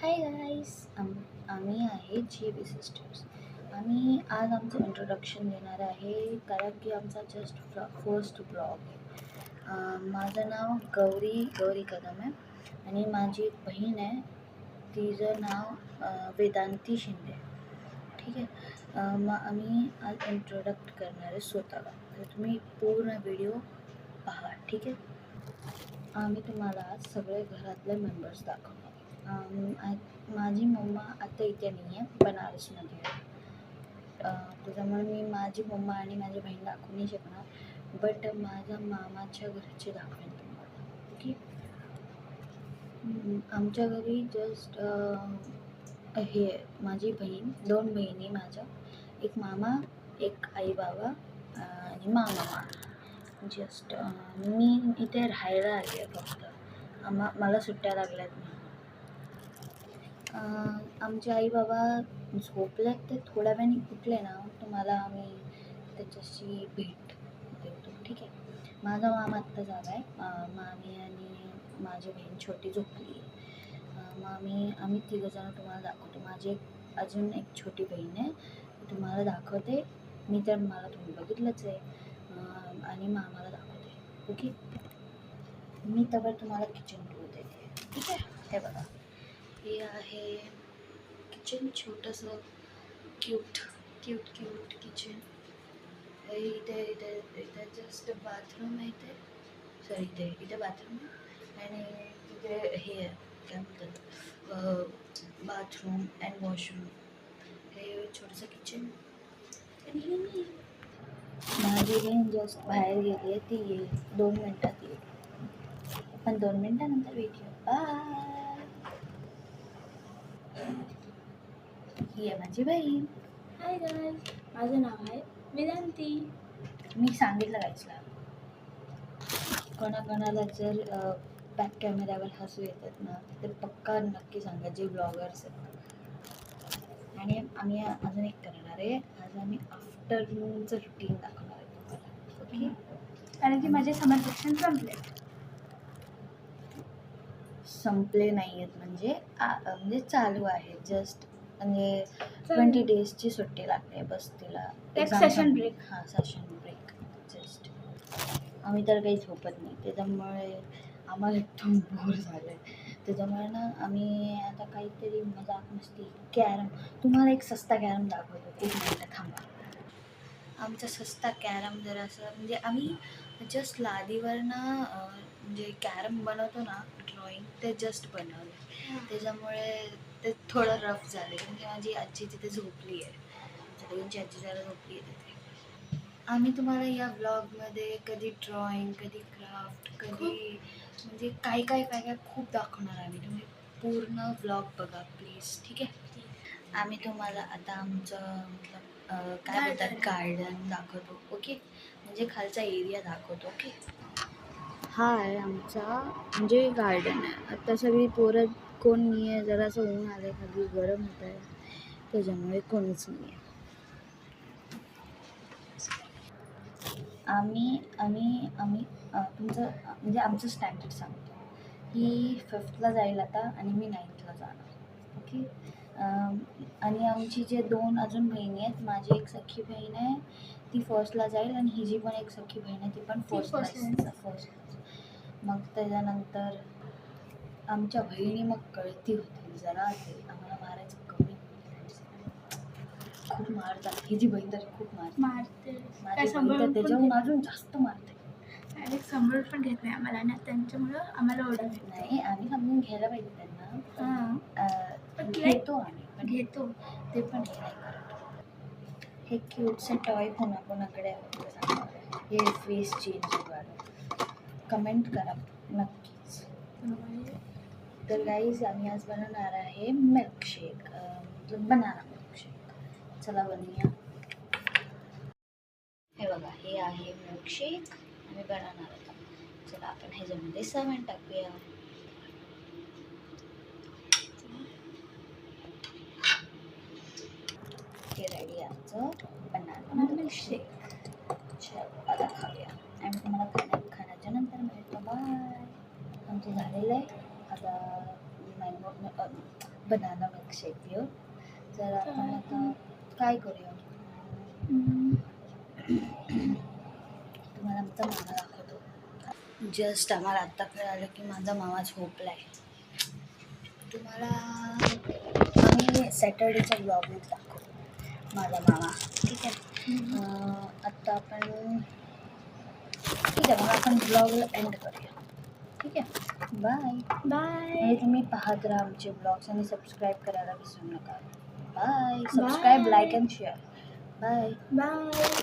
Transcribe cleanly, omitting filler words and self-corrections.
Hi guys, आम्ही आहे G B sisters. आम्ही आज आमचं इंट्रोडक्शन देणार आहे कारण की आमचा जस्ट फर्स्ट ब्लॉग आहे. माझं नाव गौरी गौरी कदम आहे आणि माझी एक बहीण आहे, तिचं नाव वेदांती शिंदे. ठीक आहे. मग आम्ही आज इंट्रोडक्ट करणार आहे स्वतःला, तर तुम्ही पूर्ण व्हिडिओ पहा. ठीक आहे. आम्ही तुम्हाला आज सगळे घरातले मेंबर्स दाखवणार. माझी मम्मा आता इथे नाही आहे, बनारसमध्ये आहे. त्याच्यामुळे मी माझी मम्मा आणि माझी बहीण दाखवू नाही शकणार, बट माझ्या मामाच्या घरचे दाखवेन तुम्हाला. ओके. आमच्या घरी जस्ट हे माझी बहीण, दोन बहिणी माझ्या, एक मामा, एक आई बाबा आणि मामा. जस्ट मी इथे राहायला आली आहे फक्त. मला सुट्ट्या लागल्यात म्हणून. आमचे आई बाबा झोपल्यात, ते थोड्या वेळाने उठले ना तुम्हाला आम्ही त्याच्याशी भेट देतो. ठीक आहे. माझा मामा आत्ता झाला आहे. मामी आणि माझी बहीण छोटी झोपली आहे. मग आम्ही तिघंजणं तुम्हाला दाखवतो. माझी अजून एक छोटी बहीण आहे, तुम्हाला दाखवते. मला तुम्ही बघितलंच आहे. आणि मामाला दाखवते. ओके. मी तर तुम्हाला किचन टूर देते. ठीक आहे. हे बघा, हे आहे किचन, छोटंसं क्यूट क्यूट क्यूट किचन. इथे इथे इथे जस्ट बाथरूम आहे. इथे बाथरूम आहे आणि तिथे हे आहे, काय म्हणतात, बाथरूम अँड वॉशरूम. हे छोटंसं किचन. आणि हे मी, माझी बहीण जस्ट बाहेर गेली आहे, ती येईल 2 मिनटात येईल. आपण 2 मिनटानंतर भेटूया. बाय. ही आहे माझी बहीण. हाय गाईज, माझं नाव आहे वेदांती. मी सांगितलं गायसला, कोणाकोणाला जर बॅक कॅमेऱ्यावर हसू येतात ना, तर पक्का नक्की सांगा, जे ब्लॉगर्स आहेत. आणि आम्ही अजून एक करणार आहे. आज आम्ही आफ्टरनूनचं रुटीन दाखवणार आहे तुम्हाला. ओके. कारण की माझे समर शिक्षण संपले नाही आहेत, म्हणजे चालू आहे. जस्ट म्हणजे 20 डेजची सुट्टी लागते बस तिला. Session break. हां, सेशन ब्रेक. जस्ट आम्ही तर काही झोपत नाही, त्याच्यामुळे आम्हाला एकदम बोर झालं आहे. त्याच्यामुळे ना आम्ही आता काहीतरी मजाक मस्ती, कॅरम. तुम्हाला एक सस्ता कॅरम दाखवतो, 1 मिनिट थांबा. आमचा सस्ता कॅरम जर असं, म्हणजे आम्ही जस्ट लादीवर ना म्हणजे कॅरम बनवतो ना, ड्रॉइंग, ते जस्ट बनवलं. त्याच्यामुळे ते थोडं रफ झाले, म्हणजे माझी आजी तिथे झोपली आहे. सगळ्यांची आजी जरा झोपली आहे तिथे. आम्ही तुम्हाला या ब्लॉगमध्ये कधी ड्रॉइंग, कधी क्राफ्ट, कधी म्हणजे काय खूप दाखवणार आहे. तुम्ही पूर्ण ब्लॉग बघा प्लीज. ठीक आहे. आम्ही तुम्हाला आता आमचं काय बोलतात, गार्डन दाखवतो. ओके. म्हणजे खालचा एरिया दाखवतो. ओके. हा आहे आमचा म्हणजे गार्डन आहे. आता सगळी पोरं कोण नाही आहे, जरासं ऊन आलं आहे, खाली गरम होत आहे, त्याच्यामुळे कोणीच नाही आहे. आम्ही तुमचं म्हणजे आमचं स्टँडर्ड सांगतो. ही 5th जाईल आता आणि मी 9th जाणार. ओके. आणि आमची जे 2 अजून बहिणी आहेत, माझी एक सख्खी बहीण आहे, ती 1st जाईल, आणि हिची पण एक सख्खी बहीण आहे, ती पण 1st. मग त्याच्यानंतर आमच्या बहिणी मग कळती होती जरा, ते आम्हाला मारायचं कमी. खूप मारतात. हिची बहीण तर खूप मारते. माझी बहीण तर त्याच्याहून अजून जास्त मारते. आणि समोर पण घेत नाही आम्हाला, आणि त्यांच्यामुळं आम्हाला ओरडत नाही. आम्ही समजून घ्यायला पाहिजे त्यांना. घेतो आम्ही, पण घेतो ते पण हे नाही करत. हे क्यूटचं टॉय कोणाकोणाकडे आहे, हे फेस चेंजवालं, कमेंट करा नक्कीच. तर गाईज, आम्ही आज बनवणार आहे मिल्कशेक, मतलब बनाना मिल्कशेक. चला बनवूया. हे बघा, हे आहे मिल्कशेक आम्ही बनवणार होता. चला आपण ह्याच्यामध्ये सामान टाकूया. हे रेडी आमचं बनाना मिल्कशेक. चलो आता खाऊया, आणि तुम्हाला खाण्याच्या नंतर मिळतो. बाय. आमचं झालेलं आहे आता. बनाना मिल्कशेक पिऊ. तर आपण आता काय करूया, तुम्हाला आमचा मामा दाखवतो. जस्ट आम्हाला आत्ता कळालं की माझा मामा झोपला आहे. तुम्हाला आम्ही सॅटर्डेचा ब्लॉगमध्ये दाखवतो माझा मामा. ठीक आहे. आत्ता आपण ठीक आहे, मग आपण ब्लॉगला एंड करूया. ठीक आहे, बाय बाय. आणि तुम्ही पाहत राहा आमचे ब्लॉग्स आणि सबस्क्राईब करायला विसरू नका. Bye. Subscribe, like and share. Bye. Bye.